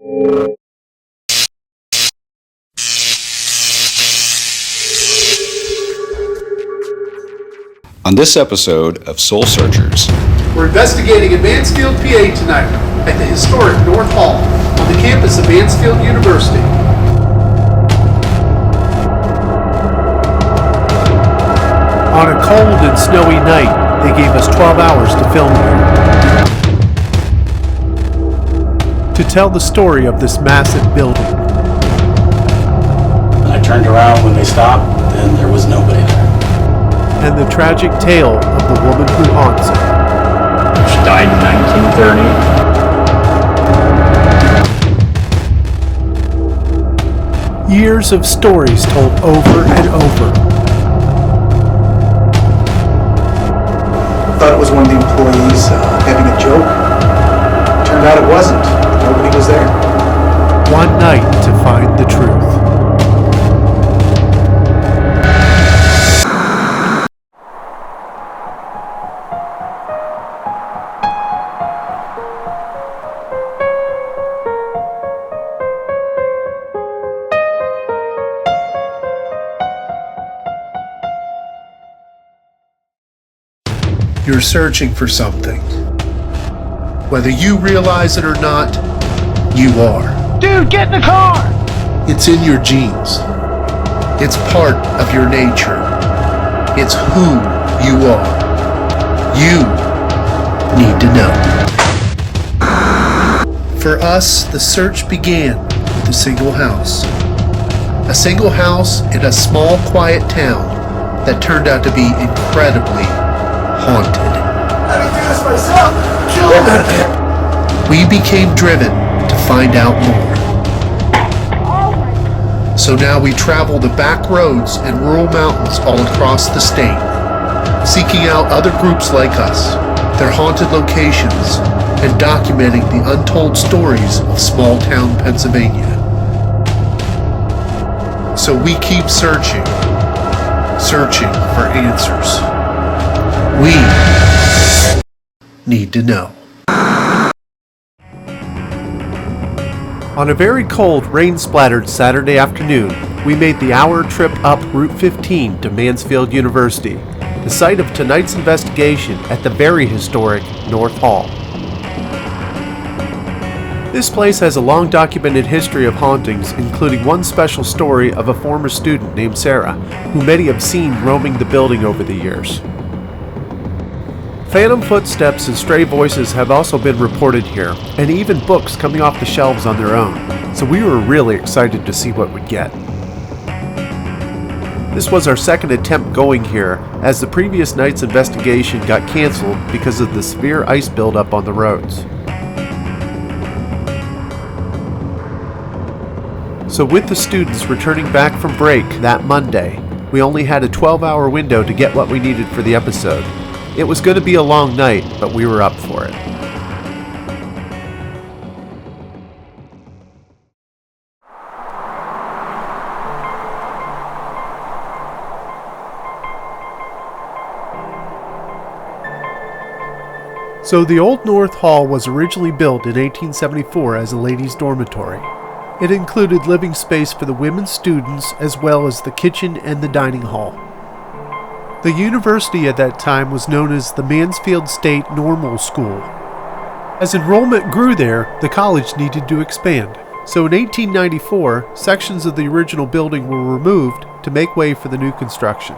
On this episode of Soul Searchers, we're investigating in Mansfield, PA tonight at the historic North Hall on the campus of Mansfield University. On a cold and snowy night, they gave us 12 hours to film here. To tell the story of this massive building. When I turned around when they stopped, then there was nobody there. And the tragic tale of the woman who haunts it. She died in 1930. Years of stories told over and over. I thought it was one of the employees having a joke. Turned out it wasn't. Nobody was there. One night to find the truth. You're searching for something. Whether you realize it or not, you are. Dude, get in the car! It's in your genes. It's part of your nature. It's who you are. You need to know. For us, the search began with a single house. A single house in a small, quiet town that turned out to be incredibly haunted. I didn't do this myself. Kill him. We became driven to find out more. So now we travel the back roads and rural mountains all across the state, seeking out other groups like us, their haunted locations, and documenting the untold stories of small town Pennsylvania. So we keep searching for answers. We need to know. On a very cold, rain-splattered Saturday afternoon, we made the hour trip up Route 15 to Mansfield University, the site of tonight's investigation at the very historic North Hall. This place has a long documented history of hauntings, including one special story of a former student named Sarah, who many have seen roaming the building over the years. Phantom footsteps and stray voices have also been reported here, and even books coming off the shelves on their own, so we were really excited to see what we'd get. This was our second attempt going here, as the previous night's investigation got canceled because of the severe ice buildup on the roads. So with the students returning back from break that Monday, we only had a 12-hour window to get what we needed for the episode. It was going to be a long night, but we were up for it. So the Old North Hall was originally built in 1874 as a ladies' dormitory. It included living space for the women students as well as the kitchen and the dining hall. The university at that time was known as the Mansfield State Normal School. As enrollment grew there, the college needed to expand. So in 1894, sections of the original building were removed to make way for the new construction.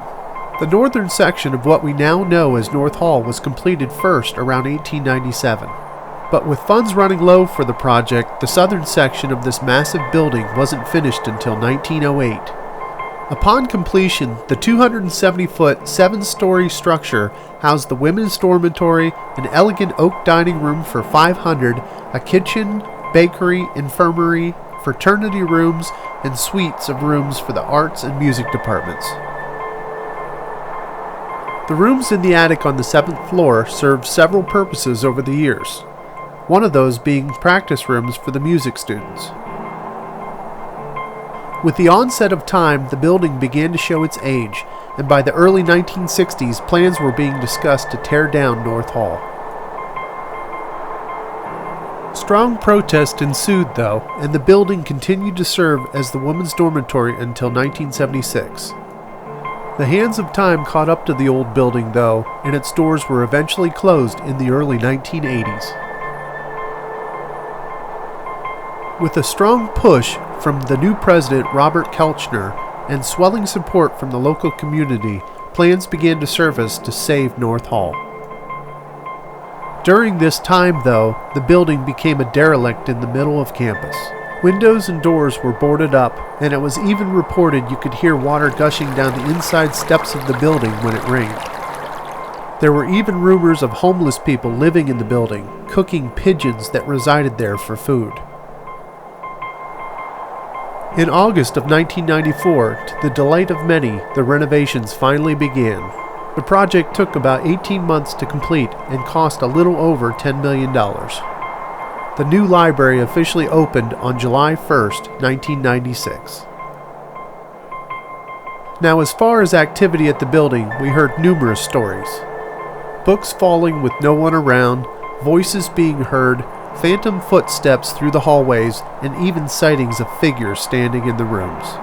The northern section of what we now know as North Hall was completed first around 1897. But with funds running low for the project, the southern section of this massive building wasn't finished until 1908. Upon completion, the 270-foot, 7-story structure housed the women's dormitory, an elegant oak dining room for 500, a kitchen, bakery, infirmary, fraternity rooms, and suites of rooms for the arts and music departments. The rooms in the attic on the 7th floor served several purposes over the years, one of those being practice rooms for the music students. With the onset of time, the building began to show its age, and by the early 1960s, plans were being discussed to tear down North Hall. strong protest ensued, though, and the building continued to serve as the women's dormitory until 1976. The hands of time caught up to the old building, though, and its doors were eventually closed in the early 1980s. With a strong push from the new president, Robert Kelchner, and swelling support from the local community, plans began to surface to save North Hall. During this time, though, the building became a derelict in the middle of campus. Windows and doors were boarded up, and it was even reported you could hear water gushing down the inside steps of the building when it rained. There were even rumors of homeless people living in the building, cooking pigeons that resided there for food. In August of 1994, to the delight of many, the renovations finally began. The project took about 18 months to complete and cost a little over $10 million. The new library officially opened on July 1st, 1996. Now, as far as activity at the building, we heard numerous stories. Books falling with no one around, voices being heard, phantom footsteps through the hallways, and even sightings of figures standing in the rooms.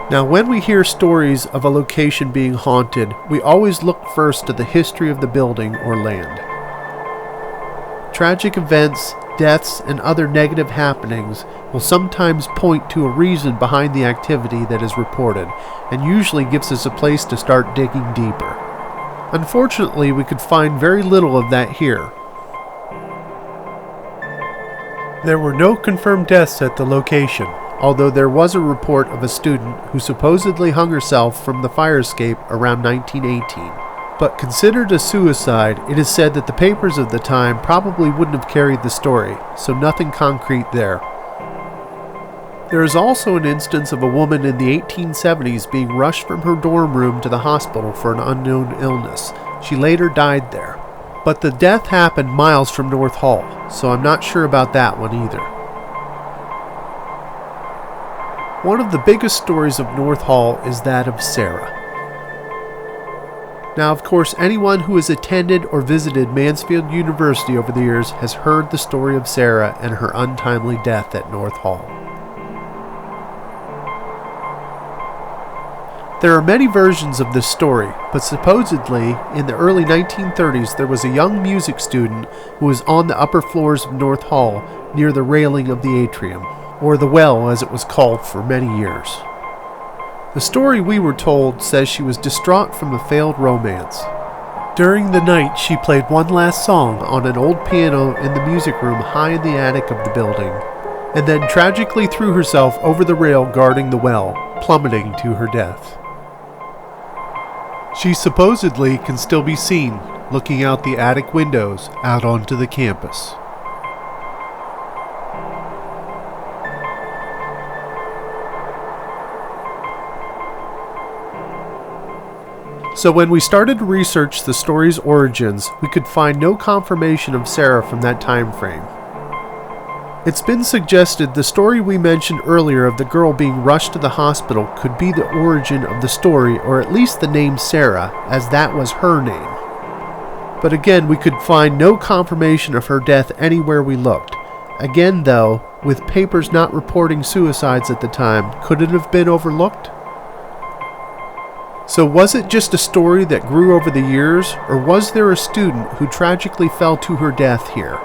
Now, when we hear stories of a location being haunted, we always look first to the history of the building or land. Tragic events, deaths, and other negative happenings will sometimes point to a reason behind the activity that is reported, and usually gives us a place to start digging deeper. Unfortunately, we could find very little of that here. There were no confirmed deaths at the location, although there was a report of a student who supposedly hung herself from the fire escape around 1918. But considered a suicide, it is said that the papers of the time probably wouldn't have carried the story, so nothing concrete there. There is also an instance of a woman in the 1870s being rushed from her dorm room to the hospital for an unknown illness. She later died there. But the death happened miles from North Hall, so I'm not sure about that one either. One of the biggest stories of North Hall is that of Sarah. Now, of course, anyone who has attended or visited Mansfield University over the years has heard the story of Sarah and her untimely death at North Hall. There are many versions of this story, but supposedly, in the early 1930s, there was a young music student who was on the upper floors of North Hall near the railing of the atrium, or the well as it was called for many years. The story we were told says she was distraught from a failed romance. During the night, she played one last song on an old piano in the music room high in the attic of the building, and then tragically threw herself over the rail guarding the well, plummeting to her death. She supposedly can still be seen looking out the attic windows out onto the campus. So when we started to research the story's origins, we could find no confirmation of Sarah from that time frame. It's been suggested the story we mentioned earlier of the girl being rushed to the hospital could be the origin of the story, or at least the name Sarah, as that was her name. But again, we could find no confirmation of her death anywhere we looked. Again, though, with papers not reporting suicides at the time, could it have been overlooked? So was it just a story that grew over the years, or was there a student who tragically fell to her death here?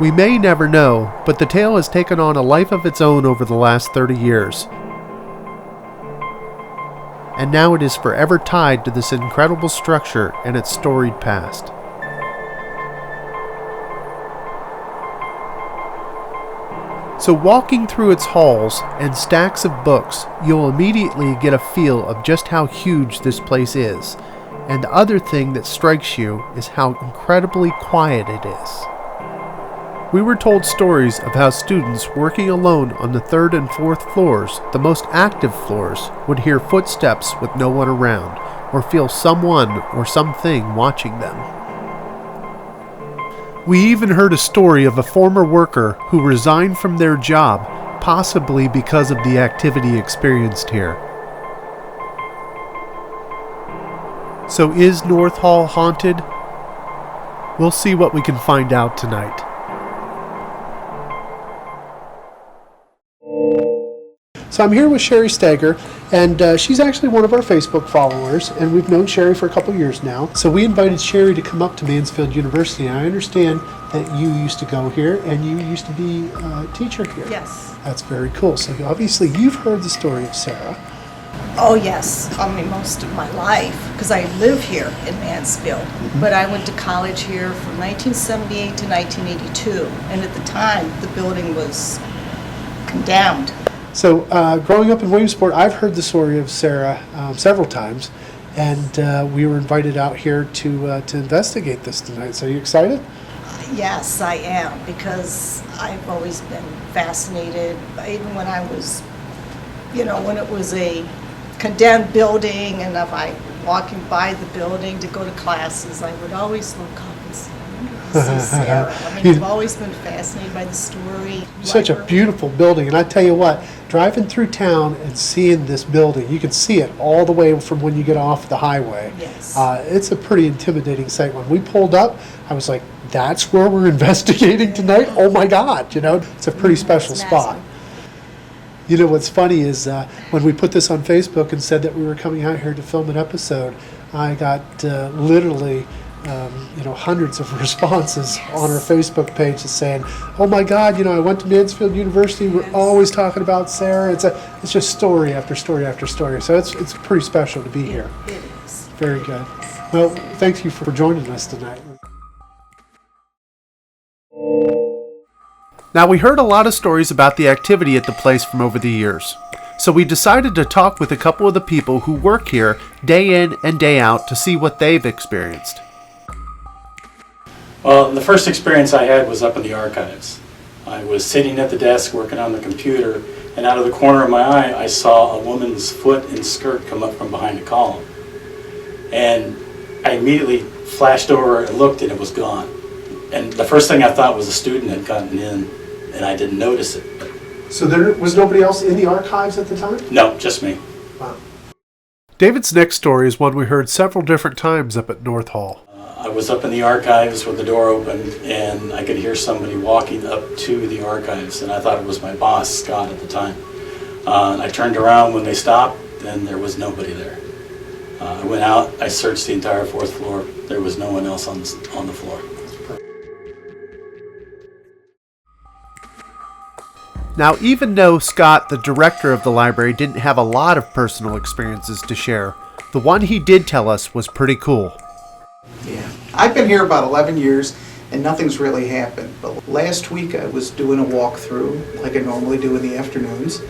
We may never know, but the tale has taken on a life of its own over the last 30 years. And now it is forever tied to this incredible structure and its storied past. So walking through its halls and stacks of books, you'll immediately get a feel of just how huge this place is. And the other thing that strikes you is how incredibly quiet it is. We were told stories of how students working alone on the 3rd and 4th floors, the most active floors, would hear footsteps with no one around, or feel someone or something watching them. We even heard a story of a former worker who resigned from their job, possibly because of the activity experienced here. So is North Hall haunted? We'll see what we can find out tonight. So I'm here with Sherry Steger, and she's actually one of our Facebook followers, and we've known Sherry for a couple years now. So we invited Sherry to come up to Mansfield University, and I understand that you used to go here, and you used to be a teacher here. Yes. That's very cool. So obviously you've heard the story of Sarah. Oh, yes. I mean, most of my life, because I live here in Mansfield. But I went to college here from 1978 to 1982, and at the time, the building was condemned. So growing up in Williamsport, I've heard the story of Sarah several times, and we were invited out here to investigate this tonight. So are you excited? Yes, I am, because I've always been fascinated, even when I was, when it was a condemned building, and if I walking by the building to go to classes, I would always look up and say, "This is Sarah." I mean, I've always been fascinated by the story. Such a beautiful building, and I tell you what, driving through town and seeing this building, you can see it all the way from when you get off the highway. Yes. It's a pretty intimidating sight. When we pulled up, I was like, that's where we're investigating tonight? Oh my God, it's a pretty special spot. What's funny is when we put this on Facebook and said that we were coming out here to film an episode, I got literally hundreds of responses on our Facebook page saying, "Oh my God, I went to Mansfield University. We're always talking about Sarah." It's just story after story after story. So it's pretty special to be here. It is. Very good. Well, thank you for joining us tonight. Now, we heard a lot of stories about the activity at the place from over the years. So we decided to talk with a couple of the people who work here day in and day out to see what they've experienced. Well, the first experience I had was up in the archives. I was sitting at the desk working on the computer, and out of the corner of my eye, I saw a woman's foot and skirt come up from behind a column. And I immediately flashed over and looked, and it was gone. And the first thing I thought was a student had gotten in, and I didn't notice it. So there was nobody else in the archives at the time? No, just me. Wow. David's next story is one we heard several different times up at North Hall. I was up in the archives with the door open, and I could hear somebody walking up to the archives, and I thought it was my boss, Scott, at the time. And I turned around when they stopped, and there was nobody there. I went out, I searched the entire fourth floor. There was no one else on the floor. Now, even though Scott, the director of the library, didn't have a lot of personal experiences to share, the one he did tell us was pretty cool. Yeah, I've been here about 11 years and nothing's really happened. But last week I was doing a walkthrough like I normally do in the afternoons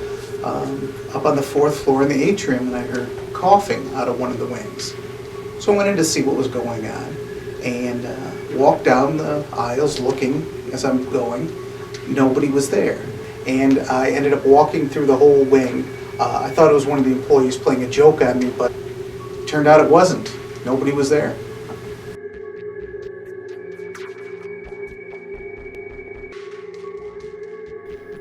up on the fourth floor in the atrium, and I heard coughing out of one of the wings. So I went in to see what was going on and walked down the aisles looking as I'm going. Nobody was there. And I ended up walking through the whole wing. I thought it was one of the employees playing a joke on me, but it turned out it wasn't. Nobody was there.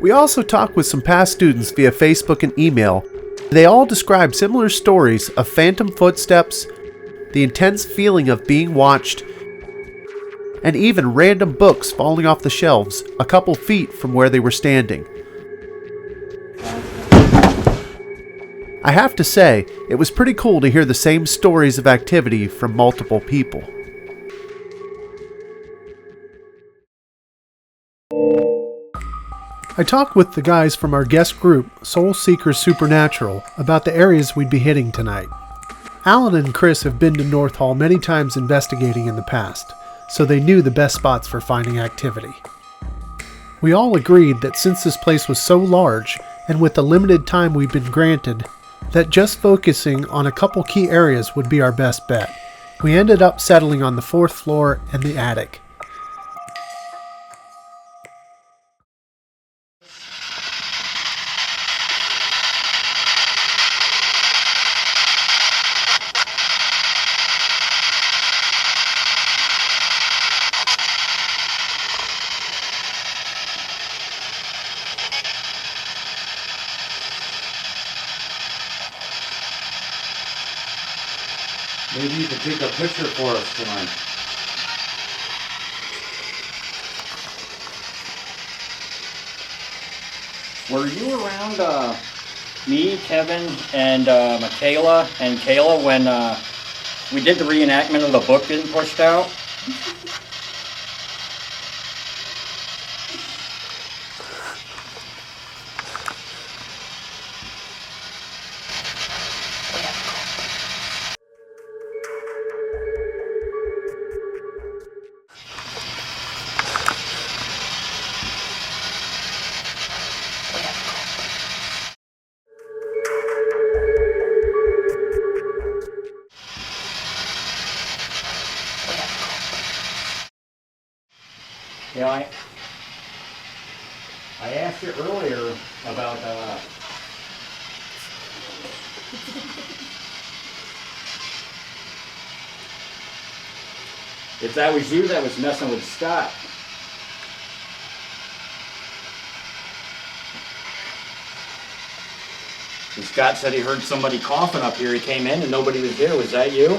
We also talked with some past students via Facebook and email. They all described similar stories of phantom footsteps, the intense feeling of being watched, and even random books falling off the shelves a couple feet from where they were standing. I have to say, it was pretty cool to hear the same stories of activity from multiple people. I talked with the guys from our guest group, Soul Seekers Supernatural, about the areas we'd be hitting tonight. Alan and Chris have been to North Hall many times investigating in the past, so they knew the best spots for finding activity. We all agreed that since this place was so large, and with the limited time we've been granted, that just focusing on a couple key areas would be our best bet. We ended up settling on the fourth floor and the attic. Maybe you can take a picture for us tonight. Were you around me, Kevin, and Michaela and Kayla when we did the reenactment of the book getting pushed out? Yeah, I asked you earlier about if that was you that was messing with Scott. And Scott said he heard somebody coughing up here. He came in and nobody was here. Was that you?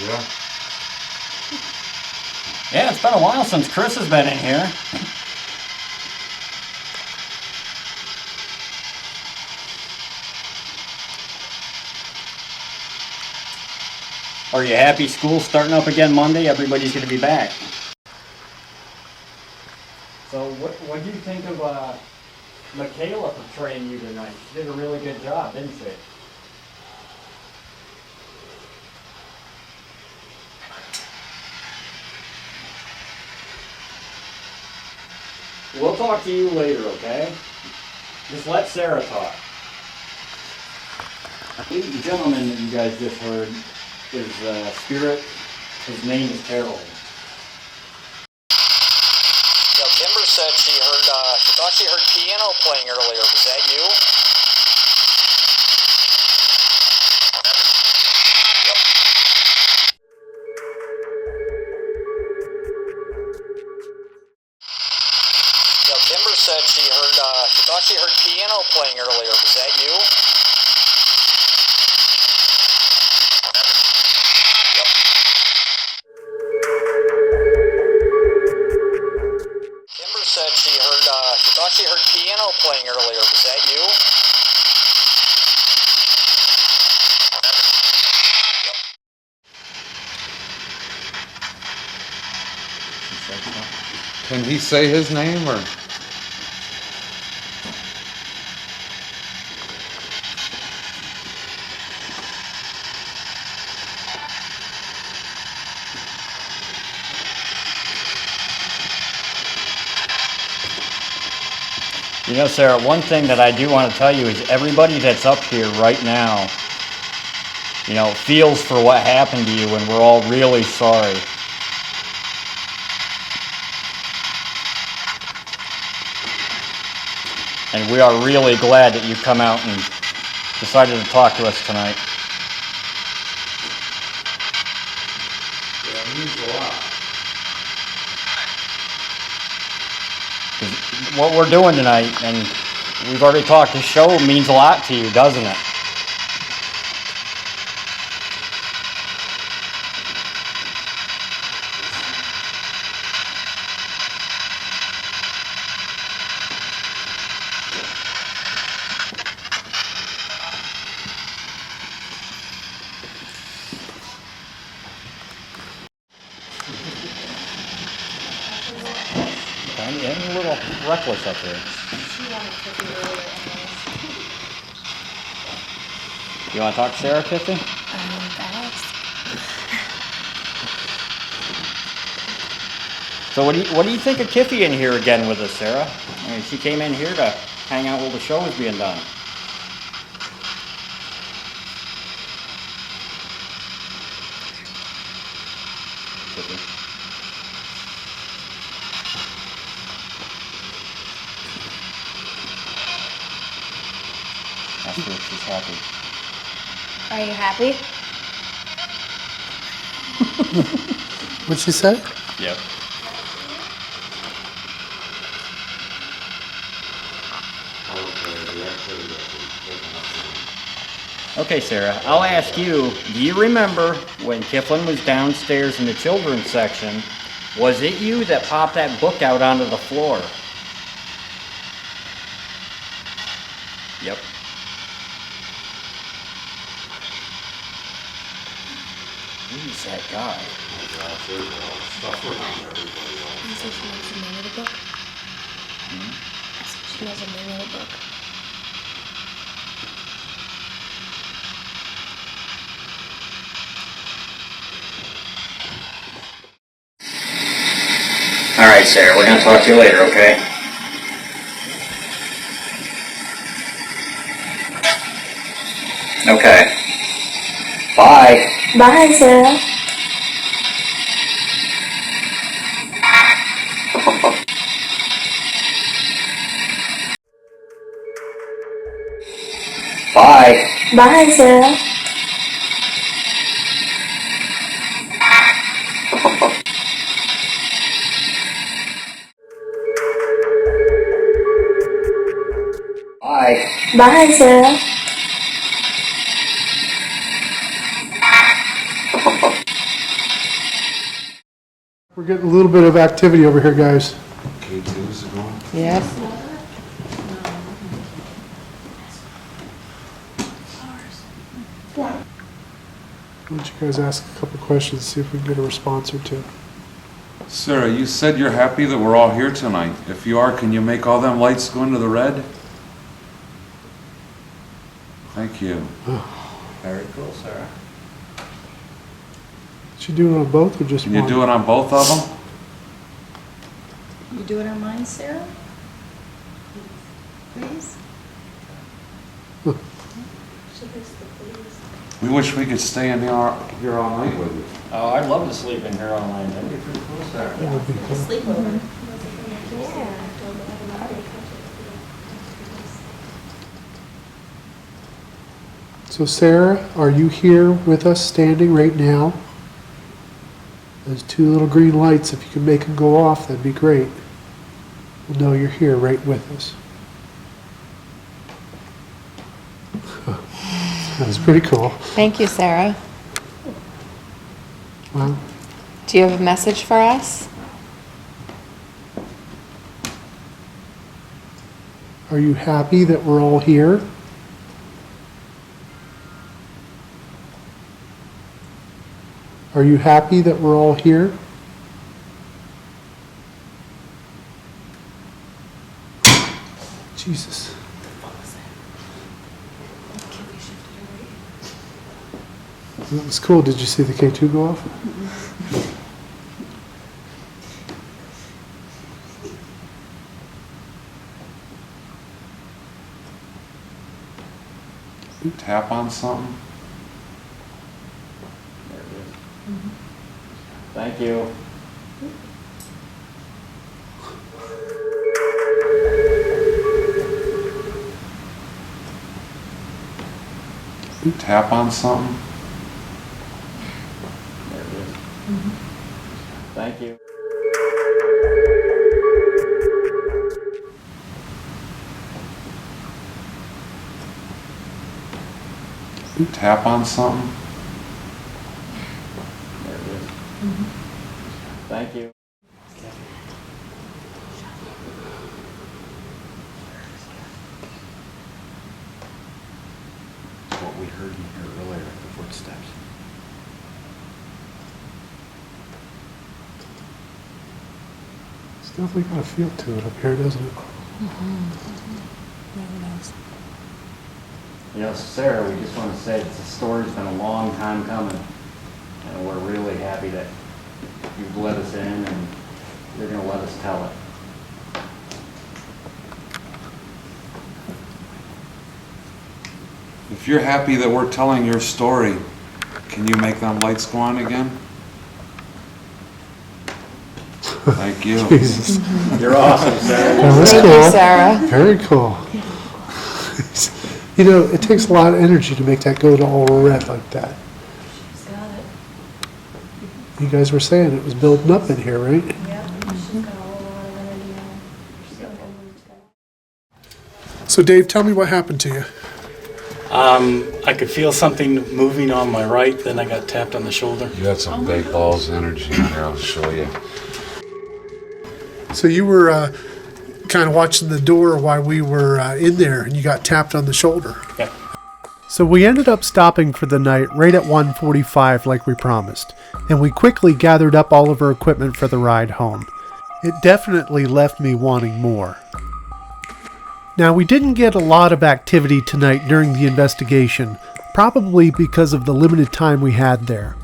Yeah. Yeah, it's been a while since Chris has been in here. Are you happy school's starting up again Monday? Everybody's going to be back. So what do you think of Michaela portraying you tonight? She did a really good job, didn't she? We'll talk to you later, okay? Just let Sarah talk. The gentleman that you guys just heard is Spirit. His name is Harold. Yeah, Kimber said she thought she heard piano playing earlier. Was that you? Yeah, Kimber said she thought she heard piano playing earlier. Was that you? Kimber said she thought she heard piano playing earlier. Was that you? Can he say his name or? You know, Sarah, one thing that I do want to tell you is everybody that's up here right now, you know, feels for what happened to you, and we're all really sorry. And we are really glad that you come out and decided to talk to us tonight. Yeah, it means a lot. What we're doing tonight, and we've already talked, this show means a lot to you, doesn't it? Getting a little reckless up here. You want to talk to Sarah, Tiffany? So what do you think of Tiffy in here again with us, Sarah? I mean, she came in here to hang out while the show was being done. Tiffy. Ask her if she's happy. Are you happy? What'd she say? Yep. Okay, Sarah, I'll ask you, do you remember when Kiflin was downstairs in the children's section, was it you that popped that book out onto the floor? Yep. Who's that guy? She knows the name of the book. All right, Sarah, we're gonna talk to you later, okay? Okay. Bye. Bye, Sarah. Bye. Bye, Sarah. Bye. Bye, Sarah. We're getting a little bit of activity over here, guys. K2's going. Yes. Why don't you guys ask a couple questions, see if we can get a response or two. Sarah, you said you're happy that we're all here tonight. If you are, can you make all them lights go into the red? Thank you. Very cool, Sarah. Should you do it on both or just Can one? you do it on both of them? You do it on mine, Sarah? Please? We wish we could stay in here all night with you. Oh, I'd love to sleep in here all night. That'd be pretty cool, Sarah. That would be cool. Sleepover. So Sarah, are you here with us standing right now? Those two little green lights, if you can make them go off, that'd be great. We'll know you're here right with us. That was pretty cool. Thank you, Sarah. Well, Do you have a message for us? are you happy that we're all here? Are you happy that we're all here? Jesus. That was cool. Did you see the K2 go off? Tap on something? There it is. Thank you. Tap on something? There it is. Thank you. Tap on something? There it is. Thank you. What we heard in here earlier, the footsteps. It's definitely got a feel to it up here, doesn't it? You know, Sarah, we just want to say that the story's been a long time coming, and we're really happy that you've let us in and you're going to let us tell it. If you're happy that we're telling your story, can you make them lights go on again? Thank you. Jesus. You're awesome, Sarah. That was Thank cool. you, Sarah. Very cool. You know, it takes a lot of energy to make that go to all red like that. You guys were saying it was building up in here, right? So Dave, tell me what happened to you. I could feel something moving on my right, then I got tapped on the shoulder. You got some big balls of energy in here, I'll show you. So you were kind of watching the door while we were in there, and you got tapped on the shoulder. Yeah. So we ended up stopping for the night right at 1:45 like we promised, and we quickly gathered up all of our equipment for the ride home. It definitely left me wanting more. Now, we didn't get a lot of activity tonight during the investigation, probably because of the limited time we had there.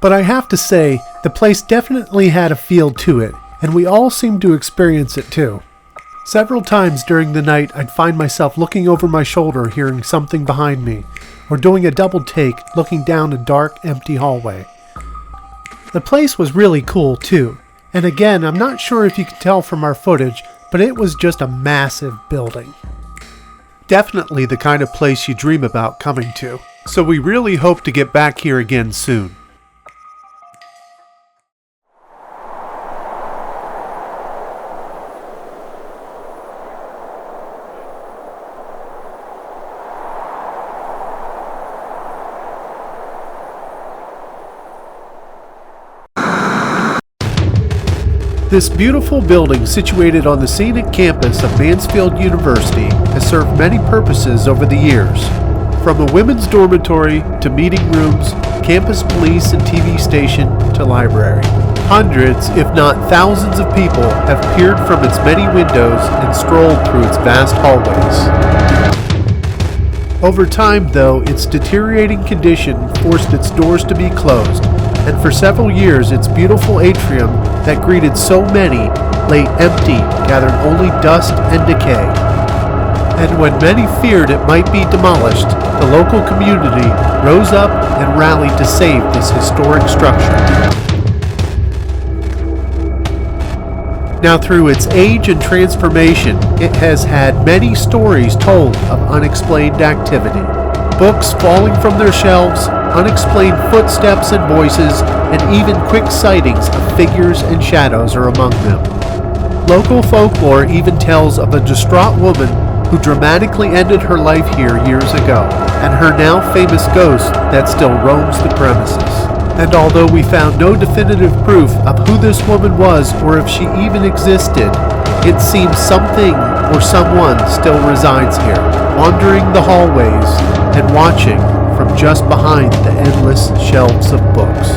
But I have to say, the place definitely had a feel to it, and we all seemed to experience it too. Several times during the night, I'd find myself looking over my shoulder, hearing something behind me, or doing a double take, looking down a dark, empty hallway. The place was really cool too, and again, I'm not sure if you can tell from our footage, but it was just a massive building. Definitely the kind of place you dream about coming to, so we really hope to get back here again soon. This beautiful building situated on the scenic campus of Mansfield University has served many purposes over the years. From a women's dormitory to meeting rooms, campus police and TV station to library. Hundreds, if not thousands of people have peered from its many windows and strolled through its vast hallways. Over time, though, its deteriorating condition forced its doors to be closed, and for several years its beautiful atrium that greeted so many lay empty, gathering only dust and decay. And when many feared it might be demolished, the local community rose up and rallied to save this historic structure. Now, through its age and transformation, it has had many stories told of unexplained activity. Books falling from their shelves, unexplained footsteps and voices, and even quick sightings of figures and shadows are among them. Local folklore even tells of a distraught woman who dramatically ended her life here years ago, and her now famous ghost that still roams the premises. And although we found no definitive proof of who this woman was or if she even existed, it seems something or someone still resides here, wandering the hallways and watching from just behind the endless shelves of books.